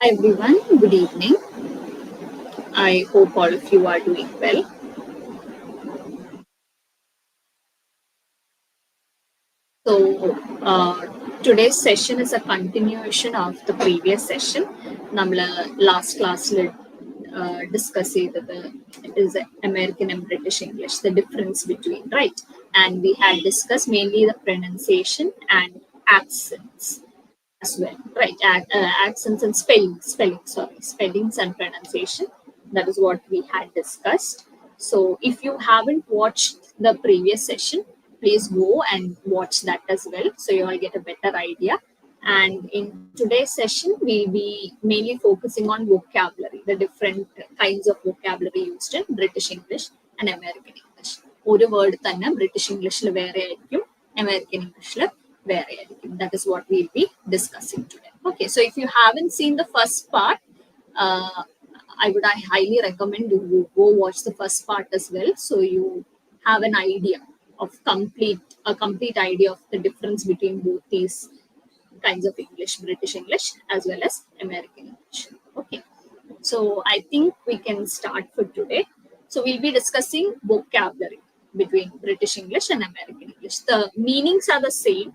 Hi everyone, good evening. I hope all of you are doing well. So, today's session is a continuation of the previous session. നമ്മൾ last class discuss it is American and British English, the difference between, right? And we had discussed mainly the pronunciation and accents as well, right? Accents and spellings and pronunciation. That is what we had discussed. So if you haven't watched the previous session, please go and watch that as well, so you all get a better idea. And in today's session, we'll be mainly focusing on vocabulary, the different kinds of vocabulary used in British English and American English. ഒരു word തന്നെ British ഇംഗ്ലീഷിൽ വേറെ ആയിരിക്കും, American ഇംഗ്ലീഷിൽ വേറെ ആയിരിക്കും. That is what we'll be discussing today. Okay, so if you haven't seen the first part, I highly recommend you go watch the first part as well, so you have an idea of a complete idea of the difference between both these kinds of English, British English as well as American English. Okay, so I think we can start for today. So we'll be discussing vocabulary between British English and American English. The meanings are the same.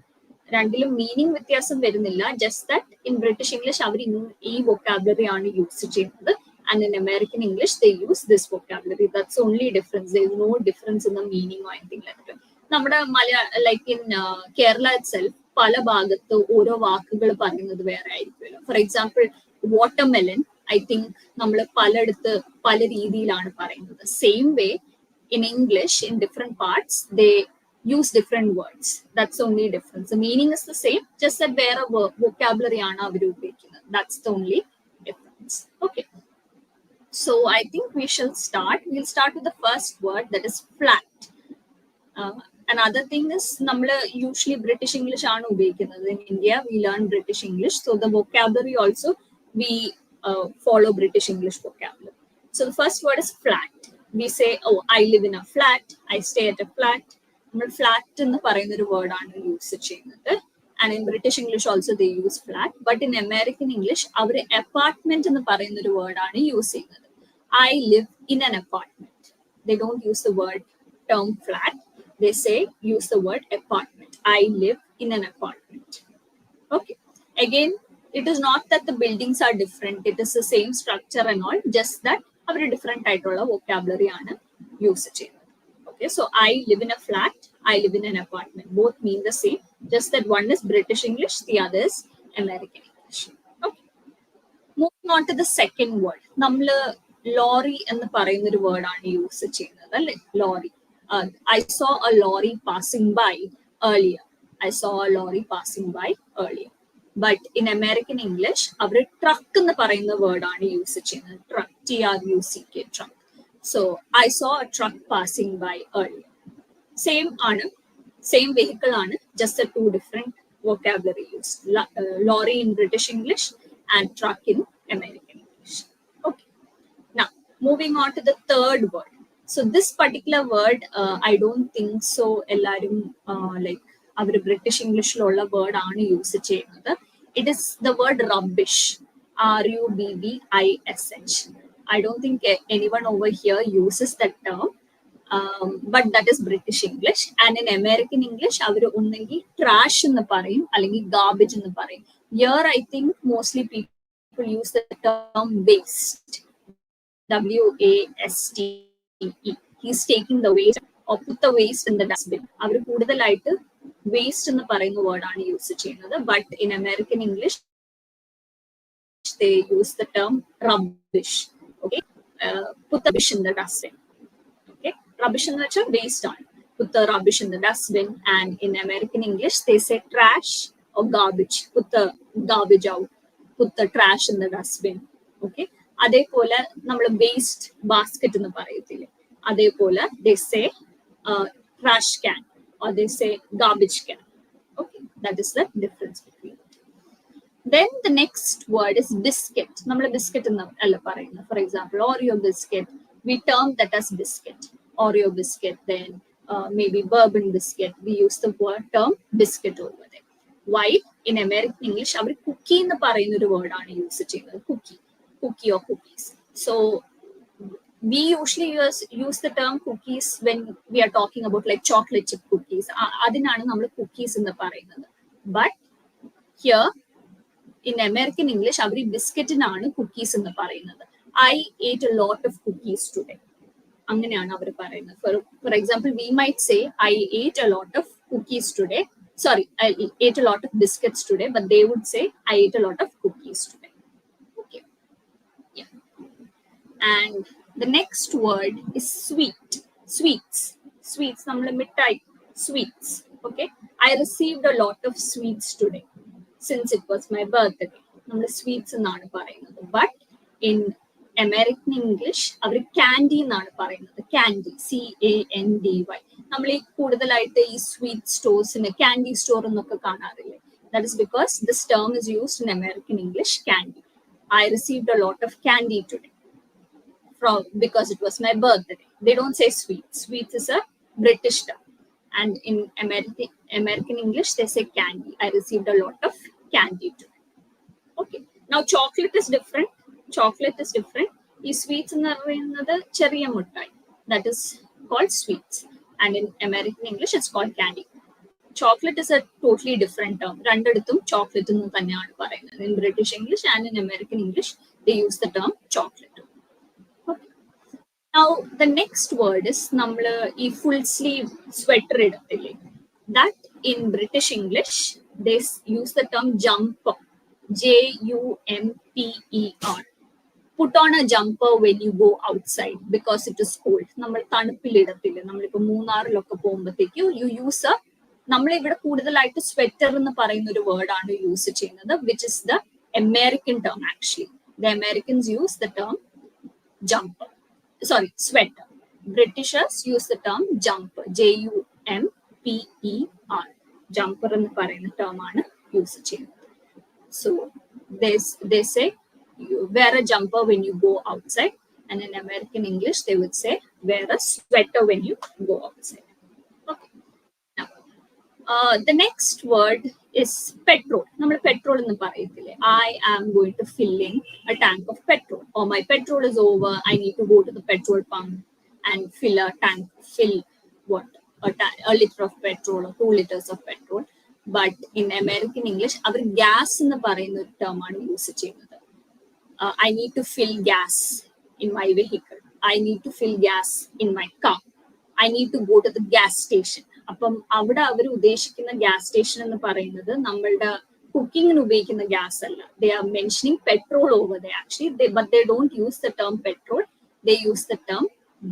രണ്ടിലും meaning വ്യത്യാസം വരുന്നില്ല. Just that in British English അവർ ഈ vocabulary ആണ് use ചെയ്യുന്നത്, and in American English they use this vocabulary. That's only difference. There is no difference in the meaning or anything like that. നമ്മുടെ like in Kerala itself പല ഭാഗത്ത് ഓരോ വാക്കുകൾ പറയുന്നത് വേറെ ആയിരിക്കുമല്ലോ. For example watermelon, I think നമ്മൾ പലയിടത്ത് പല രീതിയിലാണ് പറയുന്നത്. Same way in English, in different parts, they use different words. That's the only difference. The meaning is the same, just that where a vocabulary aanu avaru upayogikunnu. That's the only difference. Okay. So I think we shall start. We'll start with the first word, that is flat. Another thing is, nammal usually British English aanu upayogikunnu. In India, we learn British English, so the vocabulary also we follow British English vocabulary. So the first word is flat. We say, oh, I live in a flat, I stay at a flat. നമ്മൾ flat എന്ന് പറയുന്ന ഒരു വേർഡാണ് use ചെയ്യുന്നത്. And in British English also they use flat, but in American English അവർ apartment എന്ന് പറയുന്ന ഒരു വേർഡാണ് യൂസ് ചെയ്യുന്നത്. I live in an apartment. They don't use the word term flat, they say use the word apartment. I live in an apartment. Okay, again it is not that the buildings are different, it is the same structure and all, just that അവർ different ആയിട്ടുള്ള vocabulary ആണ് use ചെയ്യുന്നത്. Okay, so I live in a flat, I live in an apartment. Both mean the same, just that one is British English, the other is American English. Okay. Moving on to the second word. Nammal lorry എന്ന് പറയുന്ന ഒരു word ആണ് use ചെയ്യുന്നത് അല്ലേ, lorry. I saw a lorry passing by earlier. I saw a lorry passing by earlier. But in American English, അവർ truck എന്ന് പറയുന്ന word ആണ് യൂസ് ചെയ്യുന്നത്. Truck, TRUCK, truck. So I saw a truck passing by earlier. Same aanu, same vehicle aanu, just the two different vocabulary used. Lorry in British English and truck in American English. Okay. Now moving on to the third word. So this particular word, I don't think so ellarum like our British English lolla word aanu use cheyyunnathu. It is the word rubbish. RUBBISH. I don't think anyone over here uses that term, but that is British English. And in American English, അവർ ഒന്നെങ്കിൽ trash എന്ന് പറയും അല്ലെങ്കിൽ garbage എന്ന് പറയും. Here I think mostly people use the term waste. WASTE. He's taking the waste or put the waste in the dustbin. അവർ കൂടുതലായിട്ട് waste എന്ന് പറയുന്ന word ആണ് യൂസ് ചെയ്യുന്നത്. But in American English, they use the term rubbish. Okay, put the rubbish in the dustbin. Okay, rubbish in the waste on. Put the rubbish in the dustbin. And in American English, they say trash or garbage. Put the garbage out. Put the trash in the dustbin. Okay, അതേപോലെ നമ്മൾ waste basket എന്ന് പറയത്തില്ലേ, അതേപോലെ they say trash can or they say garbage can. Okay, that is the difference between. Then the next word is biscuit. നമ്മൾ biscuit എന്ന് അല്ല പറയുന്നത്. For example, Oreo biscuit, we term that as biscuit. Oreo biscuit. Then maybe bourbon biscuit, we use the word term biscuit over there. While in American English, our cookie in the word are used cookie or cookies. So we usually use the term cookies when we are talking about like chocolate chip cookies. Adinana nammal cookies in the parayunnathu. But here in American English, avri biscuit inaanu cookies in the parayunnathu. I ate a lot of cookies today. അങ്ങനെയാണ് അവർ പറയുന്നത്. For example, we might say I ate a lot of cookies today. Sorry, I ate a lot of biscuits today, but they would say I ate a lot of cookies today. Okay. Yeah. And the next word is sweet. Sweets. Nammal mittai. Sweets. Okay. I received a lot of sweets today since it was my birthday. Nammal sweets എന്നാണ് പറയുന്നത്. But in American English, our candy എന്നാണ് പറയുന്നത്. Candy. CANDY. നമ്മൾ ഈ കൂടുതലായിട്ട് ഈ sweet സ്റ്റോഴ്സിന് candy store എന്നൊക്കെ കാണാറില്ലേ. That is because this term is used in American English, candy. I received a lot of candy today. Because it was my birthday. They don't say sweets. Sweets is a British term. And in American English, they say candy. I received a lot of candy today. Okay. Now, chocolate is different. These sweets in the cherry muttai. That is called sweets. And in American English, it's called candy. Chocolate is a totally different term. Randadithum chocolate ennu thaneyanu parayunnathu. In British English and in American English, they use the term chocolate. Okay. Now, the next word is nammal ee full sleeve sweater idathille. That in British English, they use the term jumper. JUMPER. Put on a jumper when you go outside because it is cold. നമ്മൾ തണുപ്പിൽ ഇടത്തില്ല. നമ്മളിപ്പോൾ മൂന്നാറിലൊക്കെ പോകുമ്പോഴത്തേക്ക് you use a നമ്മൾ ഇവിടെ കൂടുതലായിട്ട് sweater എന്ന് പറയുന്ന ഒരു വേർഡാണ് യൂസ് ചെയ്യുന്നത്, which is the American term actually. The Americans use the term jumper. Sorry, sweater. Britishers use the term jumper. JUMPER. Jumper എന്ന് പറയുന്ന term ആണ് യൂസ് ചെയ്യുന്നത്. So they say you wear a jumper when you go outside, and in American English they would say wear a sweater when you go outside. Okay. Now, the next word is petrol. Nammal petrol ennu parayithille. I am going to fill in a tank of petrol, or my petrol is over. I need to go to the petrol pump and fill a tank. Fill what? A liter of petrol or 2 liters of petrol. But in American English, our gas in the parayunna term aanu use cheyyunnathu. I need to fill gas in my vehicle. I need to fill gas in my car. I need to go to the gas station. അപ്പം അവിടെ അവർ ഉദ്ദേശിക്കുന്ന gas station എന്ന് പറയുന്നത് നമ്മളുടെ കുക്കിങ്ങിന് ഉപയോഗിക്കുന്ന gas അല്ല. They are mentioning petrol over there actually, but they don't use the term petrol. They use the term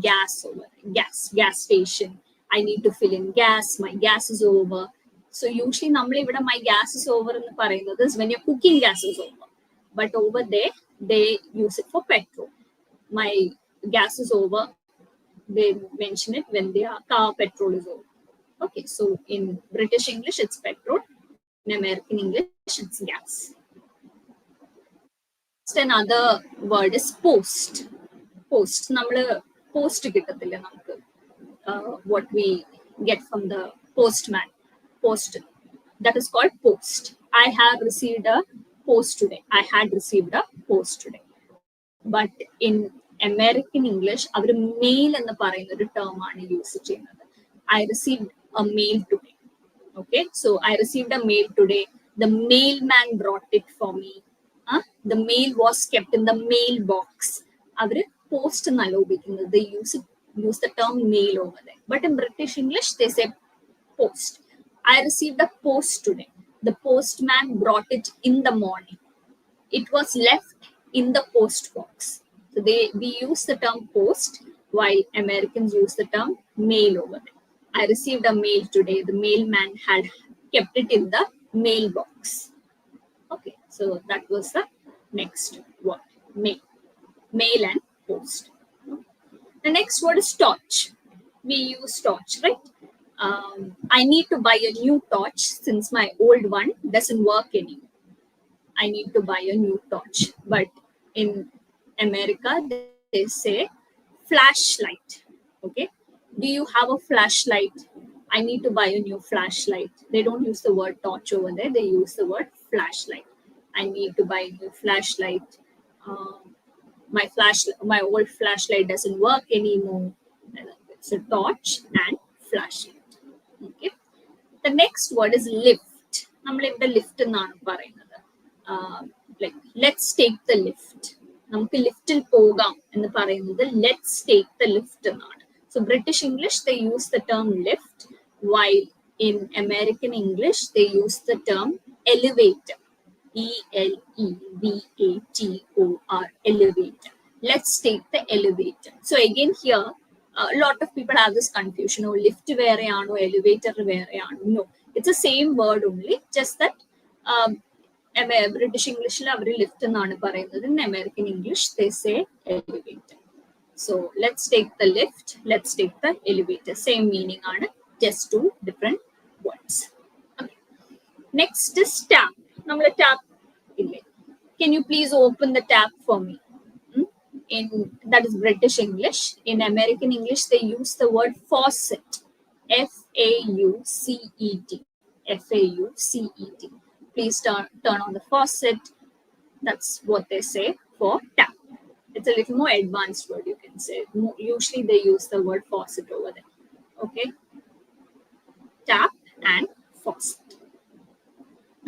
gas over there. Gas station. I need to fill in gas. My gas is over. So usually നമ്മൾ ഇവിടെ my gas is over എന്ന് പറയുന്നത് is when your cooking gas is over. But over there, they use it for petrol. My gas is over. They mention it when their car petrol is over. Okay, so in British English, it's petrol. In American English, it's gas. Next, another word is post. Post. Nammal post kittathilla namukku. What we get from the postman. Post. That is called post. I have received a post today. I had received a post today. But in American English, our mail എന്ന് പറയുന്ന ഒരു term ആണ് use ചെയ്യുന്നത്. I received a mail today. Okay, so I received a mail today. The mailman brought it for me. The mail was kept in the mailbox. Our post എന്നല്ല ഉപയോഗിക്കുന്നത്. They use the term mail over there. But in British English, they say post. I received a post today. The postman brought it in the morning. It was left in the post box. So we use the term post while Americans use the term mail over there. I received a mail today. The mailman had kept it in the mailbox. Okay, so that was the next word. Mail and post. The next word is torch. We use torch, right? I need to buy a new torch since my old one doesn't work anymore. I need to buy a new torch. But in America, they say flashlight. Okay, Do you have a flashlight? I need to buy a new flashlight. They don't use the word torch over there, they use the word flashlight. I need to buy a new flashlight. My old flashlight doesn't work anymore. It's a torch and flashlight. Okay. The next word is lift. നമ്മളിവിടെ lift എന്നാണ് പറയുന്നത്. Like let's take the lift. നമുക്ക് ലിഫ്റ്റിൽ പോകാം എന്ന് പറയുന്നത് let's take the lift എന്നാണ്. So British English they use the term lift, while in American English they use the term elevator. ELEVATOR, elevator. Let's take the elevator. So again here, a lot of people have this confusion. Oh, lift വേറെയാണോ elevator വേറെയാണോ? No, it's the same word only, just that British English our lift എന്നാണ് പറയുന്നത്. In American English they say elevator. So let's take the lift, let's take the elevator. Same meaning ആണ്, just two different words. Okay. Next is tap. നമ്മൾ tap ഇല്ലേ? Can you please open the tap for me? In that is British English. In American English they use the word faucet. FAUCET. FAUCET. Please turn on the faucet. That's what they say for tap. It's a little more advanced word, you can say. Usually they use the word faucet over there. Okay. Tap and faucet.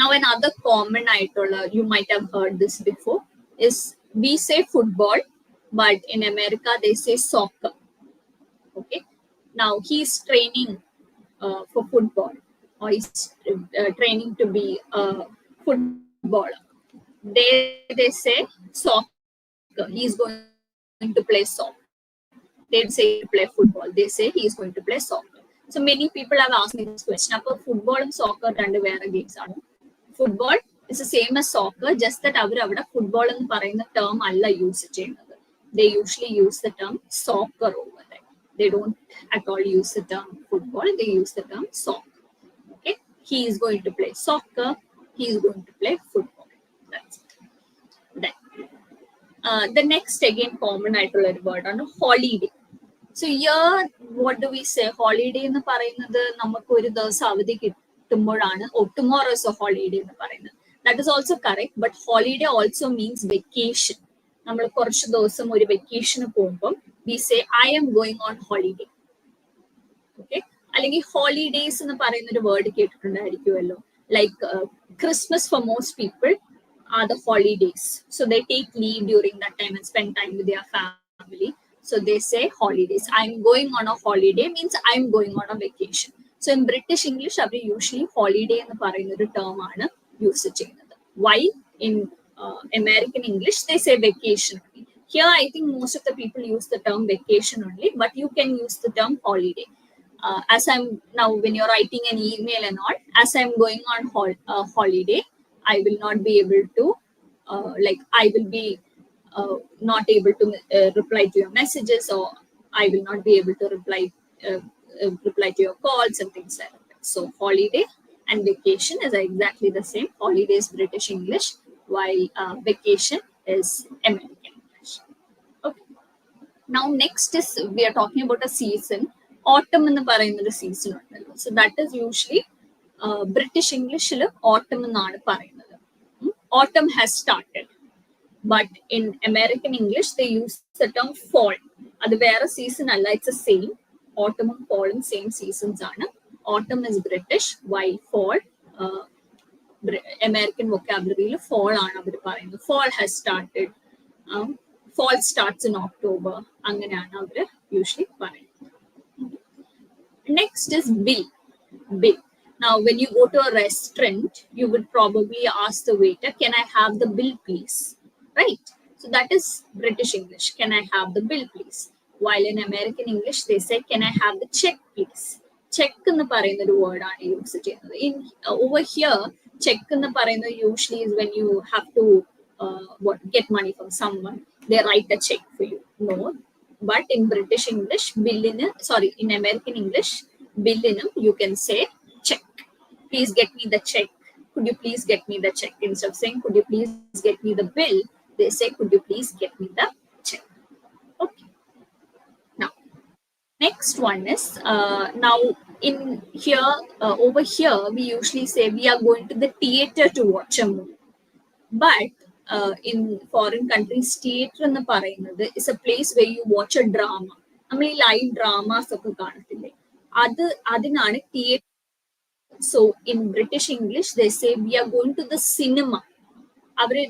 Now another common item, you might have heard this before, is we say football, but in America they say soccer. Okay. Now he's training for football, or he's training to be a footballer. They say soccer. He's going to play soccer. They say to play football. They say he is going to play soccer. So many people have asked me this question. Appo football and soccer രണ്ട് വേറെ games ആണ്. Football is the same as soccer, just that avada football എന്ന് പറയുന്ന term അല്ല use ചെയ്യുന്നത്. They usually use the term soccer over there. They don't at all use the term football. They use the term soccer. Okay, he is going to play soccer. He is going to play football. That's it. Then the next again common ആയിട്ടുള്ള ഒരു word ആണ് holiday. So here what do we say? Holiday എന്ന് പറയുന്നത് നമുക്ക് ഒരു ദിവസം അവധി കിട്ടുമ്പോഴാണ്. Tomorrow is a holiday എന്ന് പറയുന്നത്. That is also correct, but holiday also means vacation. നമ്മൾ കുറച്ച് ദിവസം ഒരു വെക്കേഷന് പോകുമ്പോൾ we say I am going on holiday. Okay, അല്ലെങ്കിൽ holidays എന്ന് പറയുന്ന ഒരു word കേട്ടിട്ടുണ്ടായിരിക്കുമല്ലോ. Like Christmas for most people are the holidays. So they take leave during that time and spend time with their family. So they say holidays. I'm going on a holiday means I'm going on a vacation. So in British English, we usually holiday എന്ന് പറയുന്ന ഒരു term ആണ് use ചെയ്യുന്നത്. Why in American English they say vacation only. Here I think most of the people use the term vacation only, but you can use the term holiday. As I'm now, when you're writing an email and all, as I'm going on holiday, I will not be able to, I will be not able to reply to your messages, or I will not be able to reply to your calls and things like that. So holiday and vacation is exactly the same. Holiday is British English, while vacation is American English. Okay. Now next is we are talking about a season. Autumn എന്ന് പറയുന്ന ഒരു season ഉണ്ടല്ലോ. So that is usually British English autumn എന്നാണ് പറയുന്നത്. Autumn has started. But in American English, they use the term fall. That's where season alla, it's the same. Autumn and fall and same seasons are. Autumn is British, while fall, American vocabulary, fall ആണ് അവർ പറയുന്നത്. Fall has started. Fall starts in October. അങ്ങനെയാണ് അവർ usually പറയുന്നത്. Next is bill. Bill. Now, when you go to a restaurant, you would probably ask the waiter, "Can I have the bill, please?" Right? So that is British English. Can I have the bill, please? While in American English, they say, "Can I have the check, please?" Check എന്ന് പറയുന്ന ഒരു word ആണ് use ചെയ്യുന്നത്. In over here, check എന്ന് പറയുന്നത് usually is when you have to get money from someone. They write a check for you. No, but in British English, in American English, you can say check. Please get me the check. Could you please get me the check? Instead of saying, could you please get me the bill, they say, could you please get me the check? Okay. Now, Next one is now in here over here we usually say we are going to the theater to watch a movie. But in foreign countries, theater എന്ന് പറയുന്നത് is a place where you watch a drama. നമ്മൾ ഈ live dramas ഒക്കെ കാണത്തില്ലേ, അതിനാണ് theater. So in British English, they say we are going to the cinema.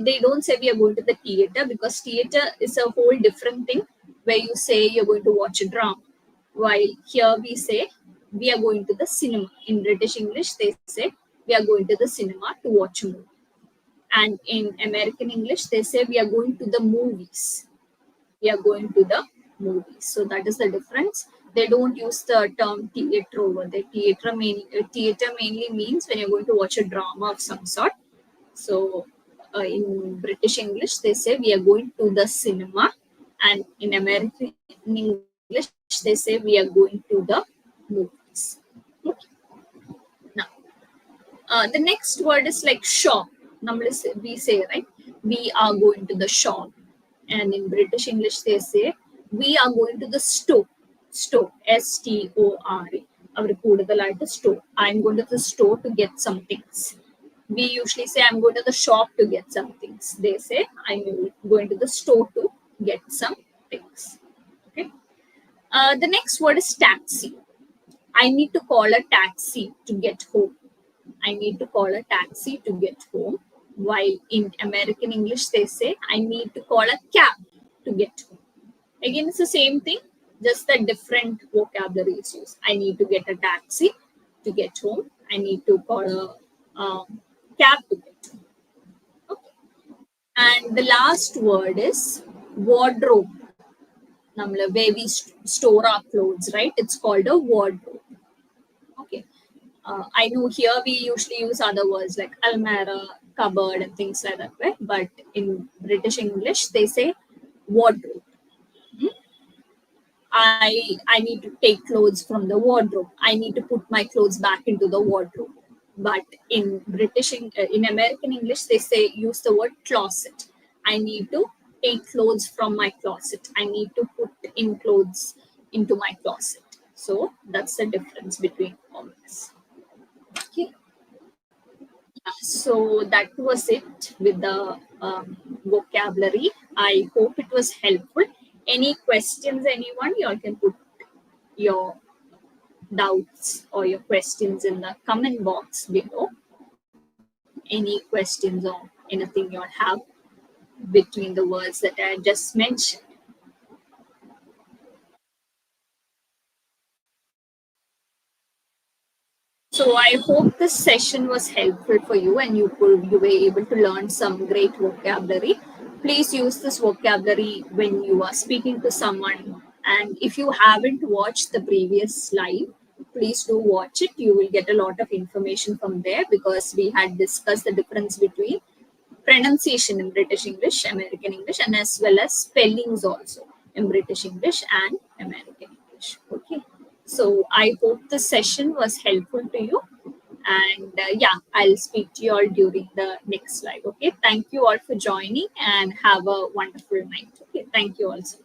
They don't say we are going to the theater, because theater is a whole different thing where you say you're going to watch a drama. While here we say we are going to the cinema. In British English, they say we are going to the cinema to watch a movie. And in American English, they say we are going to the movies. We are going to the movies. So that is the difference. They don't use the term theater over there. Theater mainly means when you're going to watch a drama of some sort. So in British English, they say we are going to the cinema. And in American English, they say we are going to the movies. Okay. Now, the next word is like shop. We say, right, we are going to the shop. And in British English, they say we are going to the store. Store, S-T-O-R-E. Store. I'm going to the store to get some things. We usually say I'm going to the shop to get some things. They say I'm going to the store to get some things. Okay. The next word is taxi. I need to call a taxi to get home. I need to call a taxi to get home. While in American English, they say I need to call a cab to get home. Again, it's the same thing, just the different vocabulary is used. I need to get a taxi to get home. I need to call a cab to get home. Okay. And the last word is wardrobe. Where we store our clothes, right? It's called a wardrobe. Okay. I know here we usually use other words like almirah, cupboard, and things like that, right? But in British English, they say wardrobe. I need to take clothes from the wardrobe. I need to put my clothes back into the wardrobe. But in American English, they say use the word closet. I need to take clothes from my closet. I need to put in clothes into my closet. So that's the difference between all this. Okay. So that was it with the vocabulary. I hope it was helpful. Any questions, anyone? You all can put your doubts or your questions in the comment box below. Any questions or anything you all have between the words that I just mentioned. So I hope this session was helpful for you and you were able to learn some great vocabulary. Please use this vocabulary when you are speaking to someone. And if you haven't watched the previous slide, please do watch it. You will get a lot of information from there, because we had discussed the difference between pronunciation in British English, American English, and as well as spellings also in British English and American English. Okay. So I hope the session was helpful to you. And yeah, I'll speak to you all during the next live. Okay. Thank you all for joining and have a wonderful night. Okay. Thank you also.